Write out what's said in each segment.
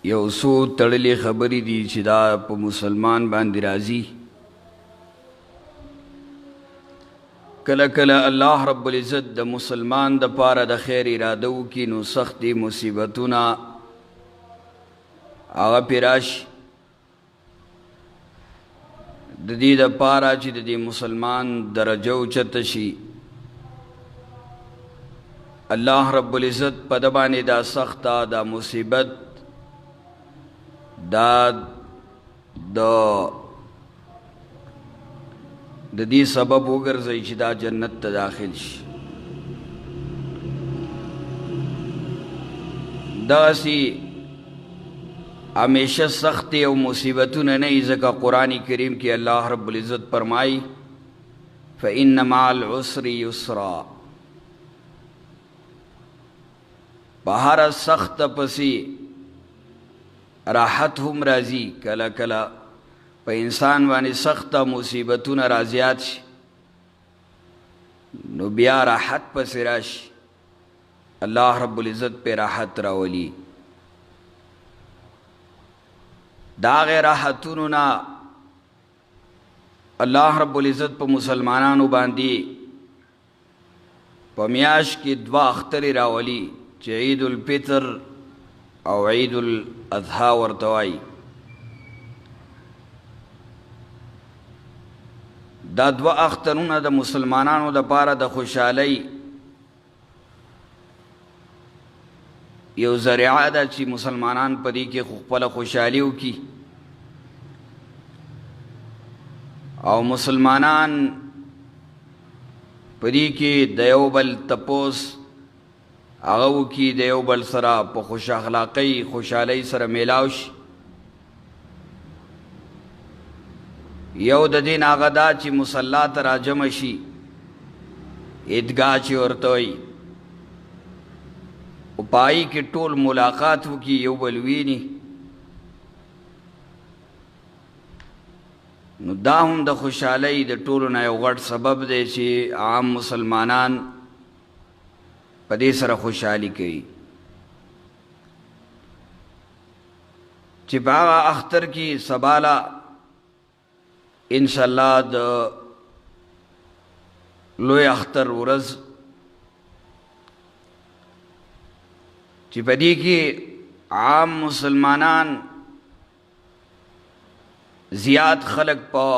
یو څو تړلې خبرې دي چې دا په مسلمان باندې راځي. کله کله الله رب العزت د مسلمان د پاره د خیر اراده وکړي نو سختې مصیبتونه هغه پرې راشي د دې دپاره چې د دې مسلمان درجه اوچته شي. الله رب العزت په ده باندې دا سخته دا مصیبت دا د دې سبب وګرځي چې دا جنت ته داخل شي. داسې همیشه سختې او مصیبتونه نه وي، ځکه قرآن کریم کې الله رب العزت فرمایي فإن مع العسر یسرا. په هره سخته پسې راحت هم راځي. کله کله په انسان باندې سخته مصیبتونه رازیات شي نو بیا راحت پسې راشي، الله رب العزت پہ راحت راولي. دا غیر راحتونو نه الله رب العزت په مسلمانانو باندې په میاشت کې دوه اخترې راولي چې عید الفطر او عید الاضحی ورته وایي. دا دوه اخترونه د مسلمانانو دپاره د خوشحالۍ یو ذریعه ده چې مسلمانان په دې کې خپله خوشحالي وکړي او مسلمانان په دې کې د یو بل تپوس هغه وکړي، د یو بل سره په خوش اخلاقۍ خوشحالۍ سره میلاو شي. یو د دین هغه دا چې مصلی ته راجمع شي، عیدګاه چې ورته وایي، او پای کې ټول ملاقات وکړي، یو بل ویني. نو دا هم د خوشحالۍ د ټولو نه یو غټ سبب دی چې عام مسلمانان په دې سره خوشحالي کوي. چې په هغه اختر کې سباله انشاءالله د لوی اختر ورځ چې په دې کې عام مسلمانان زیات خلق په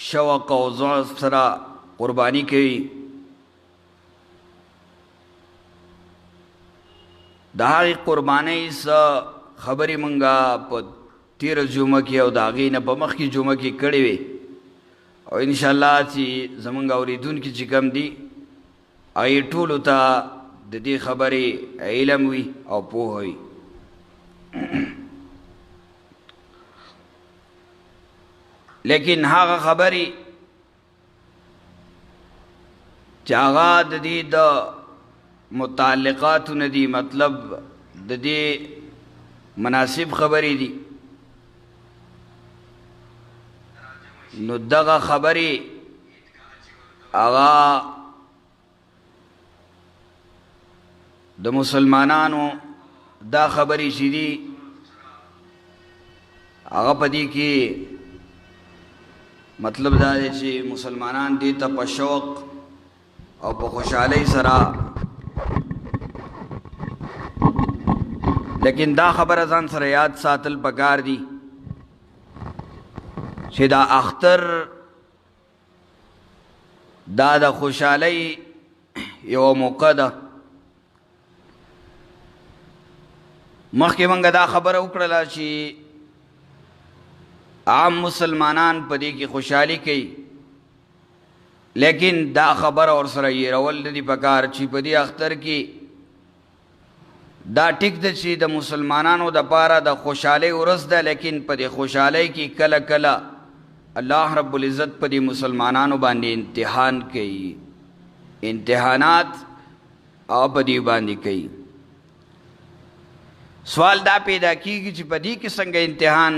شوق او ذوق سره قربانی کوي. د هغې قربانۍ څه خبرې مونږه په تیره جمعه کې او د هغې نه په مخکې جمعه کې کړې وې، او انشاءالله چې زمونږ اورېدونکي چې کوم دي هغې ټولو ته د دې خبرې علم وي او پوهه وي. لیکن هغه خبرې چې هغه د دې د متعلقاتو نه دي، مطلب د دې مناسب خبرې دي، نو دغه خبرې هغه د مسلمانانو دا خبرې چې دي هغه په دې کې مطلب دا دی چې مسلمانان دې ته په شوق او په خوشحالۍ سره، لیکن دا خبره ځان سره یاد ساتل پکار دي چې دا اختر دا د خوشحالۍ یو موقع ده. مخکې موږ دا خبره وکړله چې عام مسلمانان په دې کې خوشحالي کوي، لیکن دا خبره ورسره هېرول نه دي پکار چې په دې اختر کې دا ټیک ده چې د مسلمانانو دپاره د خوشحالۍ ورځ ده، لیکن په دې خوشحالۍ کې کله کله الله رب العزت په دې مسلمانانو باندې امتحان کوي، امتحانات او په دې باندې کوي. سوال دا پیدا کیږي چې په دې کې څنګه امتحان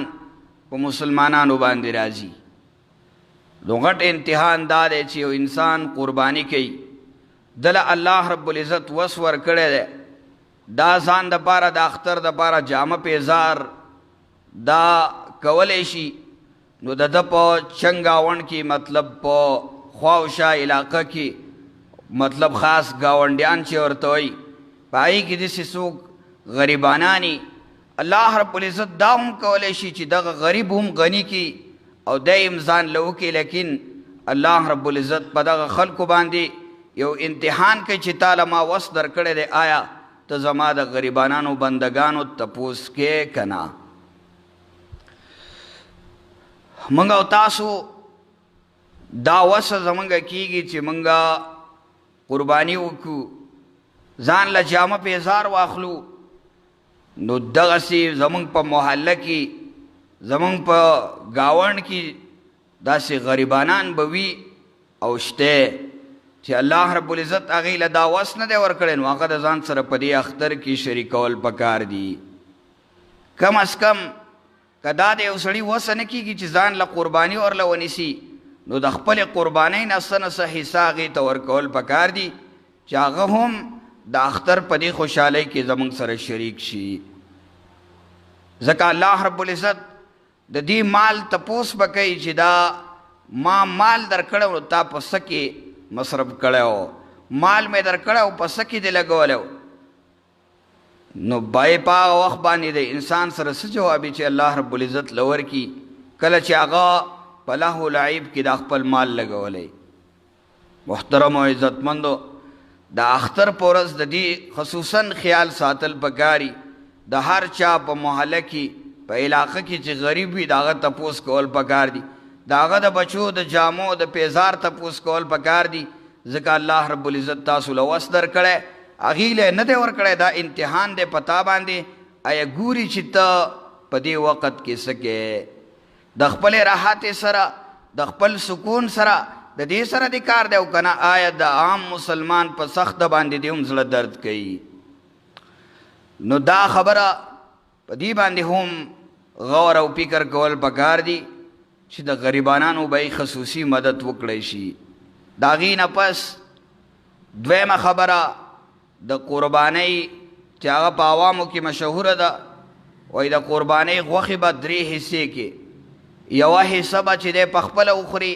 په مسلمانانو باندې راځي. نو غټ امتحان دا دی چې یو انسان قربانی کوي، دله الله رب العزت وس ورکړی دی دا ځان د پاره د اختر د پاره جامه پیزار دا کولی شي نو د ده په چنګاوڼ کې مطلب په خواوشا علاقه کې مطلب خاص گاونډیان چې ورته وایي په هغې کې داسې څوک غریبانانی الله رب العزت دا هم کولی شي چې دغه غریب هم غني کړي او دی هم ځان له وکړي لیکن الله رب العزت په دغه خلکو باندې یو امتحان کوي چې تاله ما وس درکړی دی آیا ته زما د غریبانانو بندګانو تپوس کې که نه موږ او تاسو دا وسه زمونږ کېږي چې موږ قرباني وکړو ځان له جامه پیزار واخلو نو دغسې زمونږ په محله کې زمونږ په ګاونډ کې داسې غریبانان به وي او شته چې الله رب العزت هغې له دا وس نه دی ورکړی نو هغه د ځان سره په دې اختر کې شریکول پکار دي کم از کم که دا د یو سړي وسه نه کېږي چې ځان له قرباني ورله ونیسي نو د خپلې قربانۍ نه څه نه څه حصه هغې ته ورکول پکار دي چې هغه هم د اختر په دې خوشحالۍ کې زموږ سره شریک شي ځکه الله رب العزت د دې مال تپوس به کوي چې دا ما مال درکړی نو تا په څه کې مصرف کړی و مال مې درکړی و په څه کې دې لګولی و نو بای په هغه وخت باندې د انسان سره څه جوابي چې الله رب العزت له ورکي کله چې هغه په لهو لعب کې د خپل مال لګولی محترم او عزتمندو د اختر په ورځ د دې خصوصا خیال ساتل پکاري د هر چا په محله کې په علاقه کې چې غریب وي د هغه تپوس کول پکار دي د هغه د بچو د جامو د پیزار تپوس کول پکار دي ځکه الله رب العزت تاسو له وس درکړی هغې له نه دی ورکړی دا امتحان دی په تا باندې آیا ګوري چې ته په دې وخت کې څه کې د خپلې راحتې سره د خپل سکون سره د دې سره د کار دی او که نه آیا د عام مسلمان په سخته باندې دې هم زړه درد کوي نو دا خبره په دې باندې هم غور او فکر کول پکار دي چې د غریبانانو به خصوصي مدد وکړی شي د هغې نه پس دویمه خبره د قربانۍ چې هغه په عوامو کې مشهوره ده وایي د قربانۍ غوښې به 3 حصې کې یوه حصه به چې دی په خپله وخوري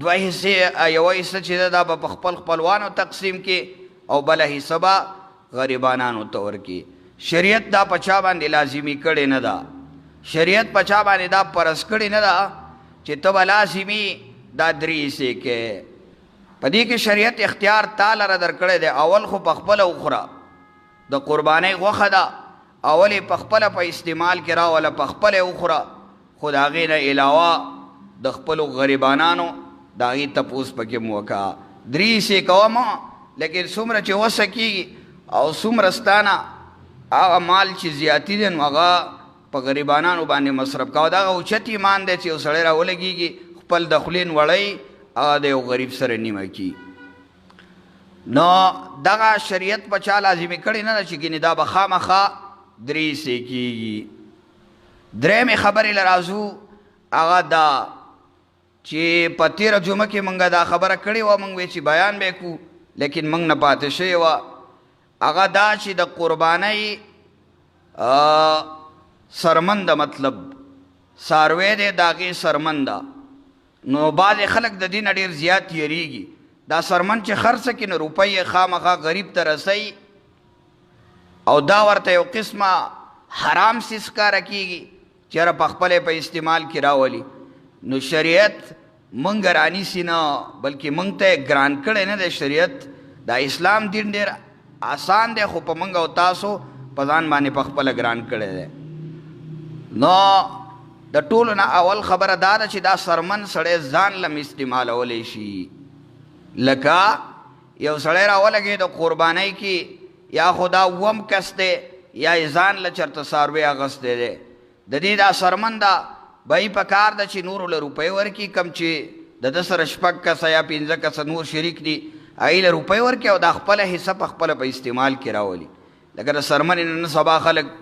2 حصې یوه حصه چې ده دا به په خپل خپلوانو تقسیم کې او بله حصه به غریبانانو ته ورکړي شریعت دا په چا باندې لازمي کړې نه ده شریعت په چا باندې دا فرض کړې نه ده چې ته به لازمي دا 3 حصې کې په دې کې شریعت اختیار تا لره درکړی دی اول خو په خپله وخوره د قربانۍ غوښه ده اول یې په خپله په استعمال کې راوله په خپله یې وخوره خو د هغې نه علاوه د خپلو غریبانانو د هغې تپوس پکې مو وکړه 3 حصې کوم لیکن څومره چې وسه کېږي او څومره ستانه هغه مال چې زیاتی دی نو هغه په غریبانانو باندې مصرف کوه دغه اوچت ایمان دی چې یو سړی راولګېږي خپل د خولین وړی هغه د یو غریب سره نیمه کی نو دغه شریعت په چا لازمي کړې نه ده چې ګینې دا به خامخا 3 حصې کېږي درېمې خبرې له راځو هغه دا چې په تېره جمعه کې موږ دا خبره کړې وه موږ وی چې بیان به کړو لیکن موږ نه پاتې شوې وه هغه دا چې د قربانۍ سرمنده مطلب څاروی دی د هغې سرمنده نو بعضې خلک د دې نه ډېر زیات یریږي دا سرمن چې خرڅه کړي نو روپۍ یې خامخا غریب ته رسوي او دا ورته یو قسمه حرام څیز ښکاره کېږي چېرې په خپله په استعمال کې راولي نو شریعت موږ رانیسي نه بلکې موږ ته یې ګران کړی نه دی شریعت دا اسلام دین ډېر آسان دی خو په موږ او تاسو په ځان باندې په خپله ګران کړی دی نو د ټولو نه اول خبره دا ده چې دا سرمن سړی ځان لم استعمالولی شي لکه یو سړی راولګي د قربانۍ کې یا خو دا وم کس دی یا یې ځان له چېرته څاروی اخیستی دی د دې دا سرمن ده به یې په کار ده چې نورو له روپۍ ورکړي کم چې د ده سره 6 کسه یا 15 کسه نور شریک دي هغې له روپۍ ورکړي او دا خپله حصه په خپله په استعمال کې راولي لکه د سرمنې نن سبا خلک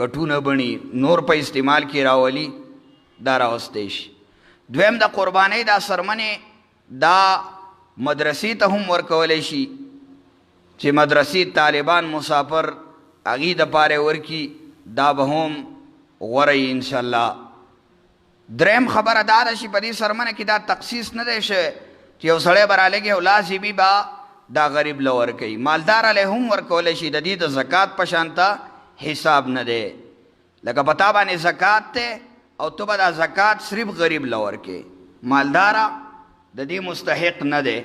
کټونه بڼي نور په استعمال کې راولي دا راوستی شي دویم د قربانۍ دا سرمنې دا مدرسې ته هم ورکولی شي چې مدرسې طالبان مسافر هغې دپاره ورکي دا به هم غوره وي انشاءالله. دریم خبره دا ده چې په دې سرمنه کې دا تخصیص نه دی شوی چې یو سړی به رالګي او لازمي به دا غریب له ورکوي. مالدار علی هم ورکولی شي، د دې د زکات په شانته حساب نه دی. لکه په تا باندې زکات دی او ته به دا زکات صرف غریب له ورکوې، مالداره د دې مستحق نه دی.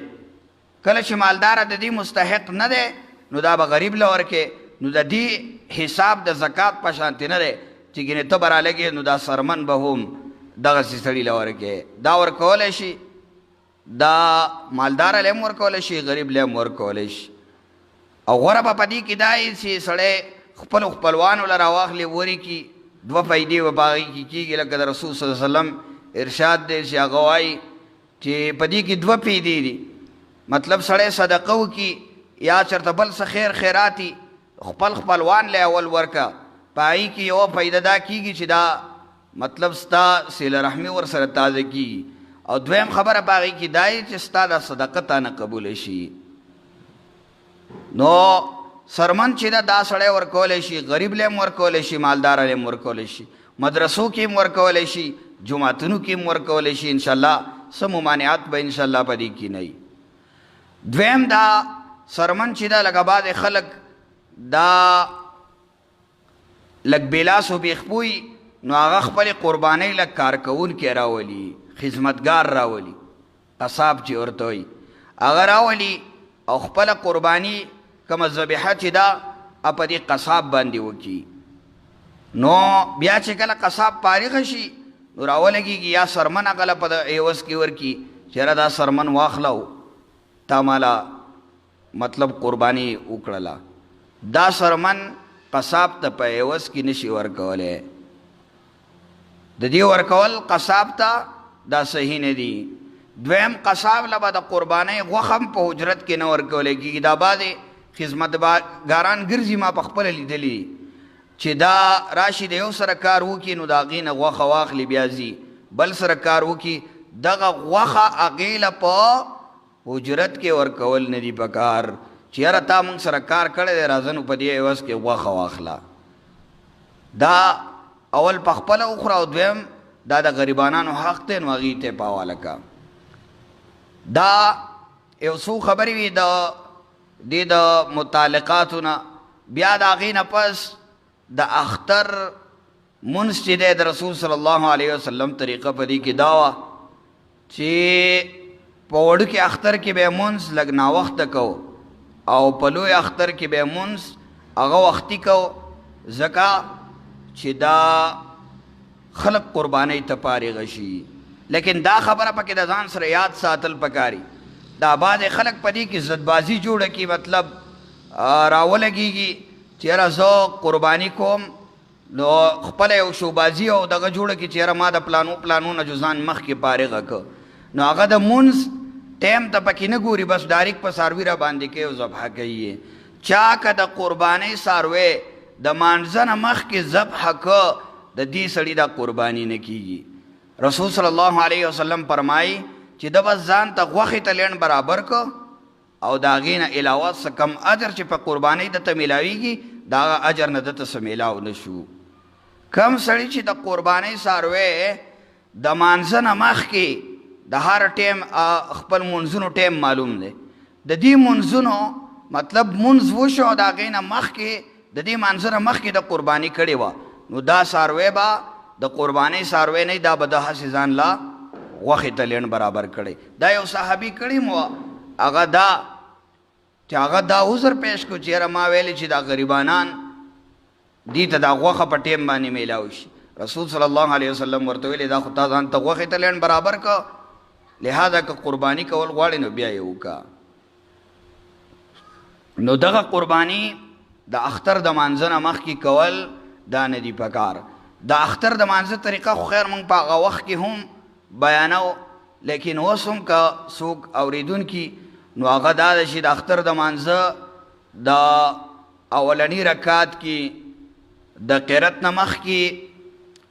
کله چې مالداره د دې مستحق نه دی نو دا به غریب له ورکوې، نو د دې حساب د زکات په شانتې نه دی چې ګینې ته به رالګې نو دا سرمن به هم دغسې سړي له ورکوې. دا ورکولی شي، دا مالدار له هم ورکولی شي، غریب له هم ورکولی شي. او غوره به په دې کې دا وي چې سړی خپلو خپلوانو له راواخلي ورکړي، دوه فایدې به په هغې کې کېږي. لکه د رسول صلی الله علیه وسلم ارشاد دی چې هغه وایي چې په دې کې دوه فایدې دي. مطلب سړی صدقه وکړي یا چېرته بل څه خیر خیراتي خپل خپلوان له اول ورکه، په هغې کې یوه فایده دا کېږي چې دا مطلب ستا صله رحمي ورسره تازه کېږي. او دویم خبره په هغې کې دا وي چې ستا دا صدقه تا نه قبوله شي. نو سرمن چې ده دا سړی ورکولی شي، غریب له هم ورکولی شي، مالدار له هم ورکولی شي، مدرسو کې هم ورکولی شي، جوماتونو کې هم ورکولی شي. انشاءالله څه ممانعات به انشاءالله په دې کې نه وي. دویم دا سرمن چې ده لکه بعضې خلک دا لږ بېلاس و بېخپوي، نو هغه خپلې قربانۍ لږ کارکوونکي راولي، خدمتګار راولي، قصاب چې ورته وایي هغه راولي او خپله قرباني کومه ذبیحه چې ده په دې قصاب باندې وکړي. نو بیا چې کله قصاب فارغه شي نو راولګېږي یا سرمن هغه له په عوض کې ورکړي چې یاره دا سرمن واخله تا ماله مطلب قرباني وکړله. دا سرمن قصاب ته په عوض کې نشي ورکولی. د دې ورکول قصاب ته دا صحیح نه دي. دویم قصاب له به د قربانۍ غوښه هم په اجرت کې نه ورکولی کېږي. دا بعضې خدمتګاران ګرځي، ما په خپله لیدلي چې دا راشي د یو سره کار وکړي نو د هغې نه غوښه واخلي، بیا ځي بل سره کار وکړي، دغه غوښه هغې له په اجرت کې ورکول نه دي پکار چې یاره تا مونږ سره کار کړی دی راځه نو په دې عوض کې غوښه واخله. دا اول په خپله وخوره او دویم دا د غریبانانو حق دی نو هغې ته یې په حواله که. دا یو څو خبرې وي د متعلقاتو نه. بیا د هغې نه پس د اختر منځ چې دی د رسول صلی الله علیه وسلم طریقه په دې کې دا وه چې په وړوکې اختر کې به یې منځ لږ ناوخته کو او په لوی اختر کې به یې منځ هغه وختي کو، ځکه چې دا خلق قربانۍ ته فارغه شي. لیکن دا خبره پکې د ځان سره یاد ساتل پکاري. دا بعضې خلک په دې کې ضدبازي جوړه کړي، مطلب راولګېږي چې یاره زه قرباني کوم نو خپله یو شوبازي او دغه جوړه کړي چې یاره ما د پلانو نه جزان مخکې فارغه که، نو هغه د مونځ ټیم ته پکې نه ګوري، بس ډایرکټ په څاروي را باندې کوي او ذبحه کوي. چا که د قربانۍ څاروی د مانځه نه مخکې ذبحه که د دې سړي دا قرباني نه کېږي. رسول صلی الله علیه وسلم فرمایي چې د بس ځان ته غوښې ته لینډ برابر که او د هغې نه علاوه څه کم اجر چې په قربانۍ دته میلاویږي د هغه اجر نه دته څه میلاو نه شو. کم سړي چې د قربانۍ څاروی د مانځه نه مخکې د هر ټیم خپل منځونو ټیم معلوم دی، د دې منځونو مطلب منځ وشو او د هغې نه مخکې د دې مانځه نه مخکې د قرباني کړې وه، نو دا څاروی به د قربانۍ څاروی نه دا به د هسې ځان لا غوښې ته لینډ برابر کړی. دا یو صحابي کړی مو هغه دا چې هغه دا عذر پیش کړو چې یاره ما ویلې چې دا غریبانان دې ته دا غوښه په ټیم باندې میلاو شي. رسول صلی الله علیه وسلم ورته ویلې دا خو تا ځان ته غوښې ته لینډ برابر که، لہذا که قرباني کول غواړې نو بیا یې وکړه. نو دغه قرباني د اختر د مانځه نه مخکې کول دا نه دي پکار. د اختر د مانځه طریقه خو خیر موږ په هغه وخت کې هم بیانو، لیکن اوس هم که څوک اورېدونکي نو هغه دا ده چې د اختر د مانځه د اولني رکعت کې د قرت نه مخکې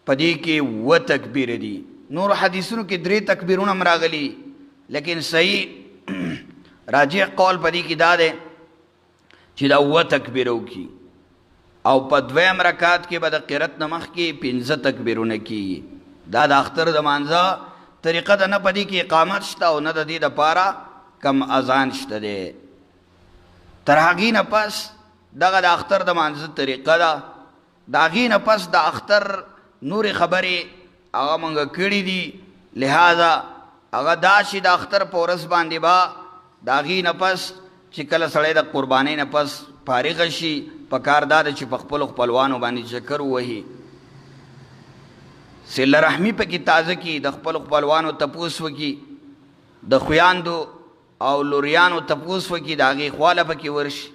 په دې کې 7 تکبیره دي. نور حدیثونو کې 3 تکبیرونه هم راغلي، لیکن صحیح راجح قول په دې کې دا دی چې دا 7 تکبیره وکړي. او په دویم رکعت کې به د قرت نه مخکې 15 تکبیرونه کیږي. دا د اختر د مانځه طریقه ده، نه په دې کې اقامت شته او نه د دې دپاره کم اذان شته دی. تر هغې نه پس دغه د اختر د مانځه طریقه ده. د هغې نه پس د اختر نورې خبرې هغه موږ کړي دي، لہذا هغه دا چې د اختر په ورځ باندې به د هغې نه پس چې کله سړی د قربانۍ نه پس فارغه شي، پکار دا ده چې په خپلو خپلوانو باندې چکر ووهي، صله رحمي پکې تازه کړي، د خپلو خپلوانو تپوس وکړي، د خویاندو او لوریانو تپوس وکړي، د هغې خواله پکې ورشي.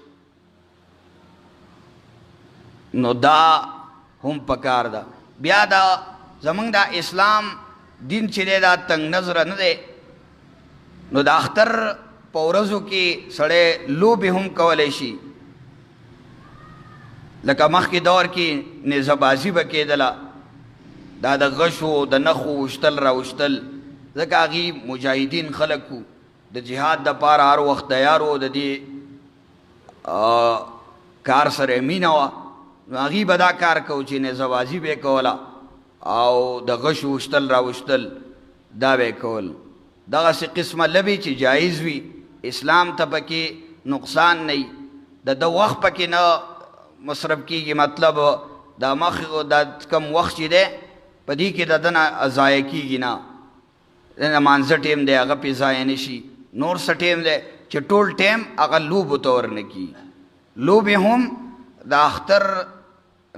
نو دا هم پکار ده. بیا دا زمونږ د اسلام دین چې دی دا تنگ نظره نه دی. نو د اختر په ورځو کې سړی لوبې هم کولی شي، لکه مخکې دور کې نیزه بازي به کېدله، دا د غشو د نښو وشتل راوشتل، ځکه هغې مجاهدین خلک وو، د جهاد دپاره هر وخت تیار وو، د دې کار سره مینه وه. نو هغې به دا کار کو چې نیزه بازي به یې کوله او د غشو وشتل راوشتل دا به یې کول. دغسې قسمه لبې چې جایز وي، اسلام ته پکې نقصان نه وي، د ده وخت پکې نه مصرف کیږي، مطلب دا مخ دا کم وخت چې دی په دې کې د ده نه ضایع کیږي نه، د لمانځه ټیم دی هغه پې ضایع نه شي. نور څه ټیم دی چې ټول ټیم هغه لوبو ته ورنه کیږي. لوبې هم د اختر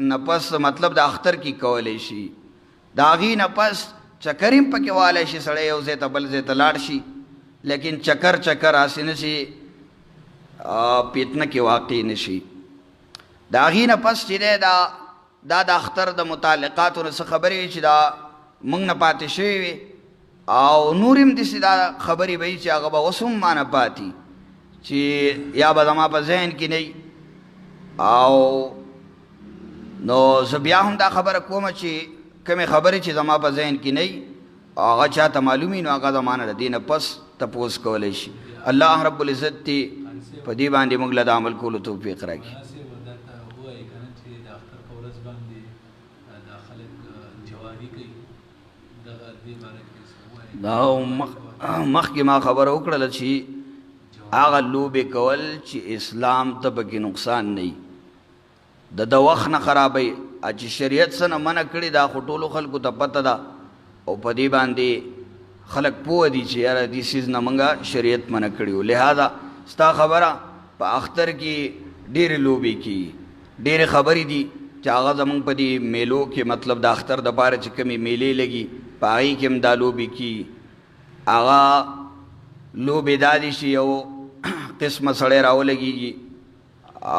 نه پس مطلب د اختر کې کولی شي. د هغې نه پس چکر هم پکې والی شي، سړی یو ځای ته بل ځای ته لاړ شي، لیکن چکر هسې نه شي پیتنه کې واقع نه شي. د هغې نه پس چې دی دا د اختر د متعلقاتو نه څه خبرې وي چې دا موږ نه پاتې شوي وي، او نور هم داسې دا خبرې به وي چې هغه به اوس هم ما نه پاتې، چې یا به زما په ذهن کې نه وي. او نو زه بیا هم دا خبره کومه چې کمې خبرې چې زما په ذهن کې نه وي هغه چاته معلوم وي، نو هغه زما نه د دې نه پس تپوس کولی شي. الله رب العزت دې په دې باندې موږ له د عمل کولو توفیق راکړي. دا مخکې ما خبره وکړله چې هغه لوبې کول چې اسلام ته پکې نقصان نه وي، د وخت نه خرابوي، چې شریعت څه نه منع کړي دا خو ټولو خلکو ته پته ده، او په دې باندې خلک پوه دي چې یاره دې څیز نه موږ شریعت منع کړي وو. لہذا ستا خبره په اختر کې ډېرې لوبې کېږي، ډېرې خبرې دي چې هغه زموږ په دې میلو کې مطلب د اختر دپاره چې کومې میلې لګي په هغې کې هم دا لوبې کېږي. هغه لوبې دا دي چې یو قسمه سړی راولګېږي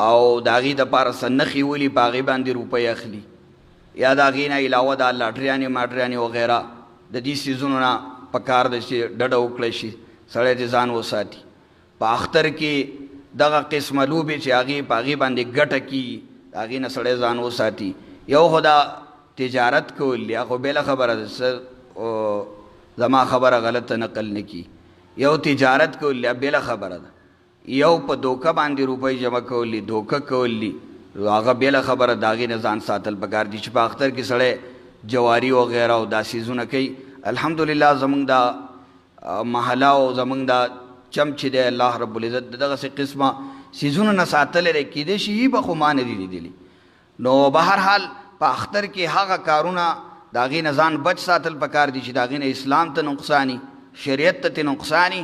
او د هغې دپاره څه نښې ولي، په هغې باندې روپۍ اخلي، یا د هغې نه علاوه دا لاټریانې ماټریانې وغیره د دې څیزونو نه پکار ده چې ډډه وکړی شي، سړی دې ځان وساتي. په اختر کې دغه قسمه لوبې چې هغې په هغې باندې ګټه کېږي، د هغې نه سړی ځان وساتي. یو خو دا تجارت کول یا خو بېله خبره ده، زما خبره غلطه نقل نه کي، یو تجارت کول یا بېله خبره ده، یو په دوکه باندې روپۍ جمع کولی، دوکه کولی، هغه بېله خبره، د هغې نه ځان ساتل پکار دي. چې په اختر کې سړی جواري وغیره او دا څیزونه کوي. الحمدلله زمونږ دا محله او زمونږ دا چم چې دی الله رب العزت د دغسې قسمه څیزونه نه ساتلی دی، کیدای شي یي به خو ما نه دي لیدلي. نو به هر حال په اختر کې هغه کارونه د هغې نه ځان بچ ساتل پکار دي چې د هغې نه اسلام ته نقصاني، شریعت ته نقصاني،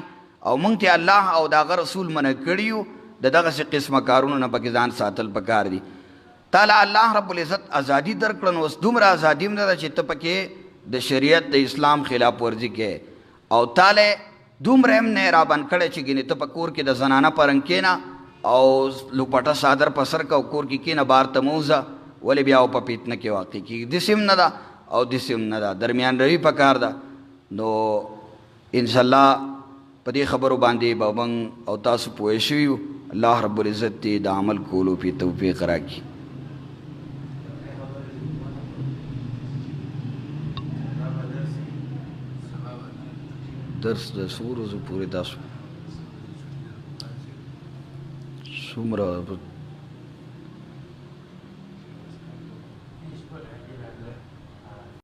او موږ ته الله او د هغه رسول منع کړي یو، د دغسې قسمه کارونو نه پکې ځان ساتل پکار دي. تعالی الله رب العزت ازادي درکړه، نو اوس دومره ازادي هم نه ده چې ته پکې د شریعت د اسلام خلاف ورزي کوې، او تعالی دومره هم نه رابند کړی چې ګینې ته په کور کې د زنانه په رنګ کښېنه او لوپټه صادر په سر که او کور کې کښېنه، بار ته مه وځه، ولې بیا په پیتنه کې واقع کېږي. داسې هم نه ده او داسې هم نه ده، درمیان روي پکار ده. نو انشاءالله په دې خبرو باندې به موږ او تاسو پوه شوي یو. الله رب العزت دې د عمل کولو پې توفیق راکړي. درس د څو ورځو پورې تاسو څومره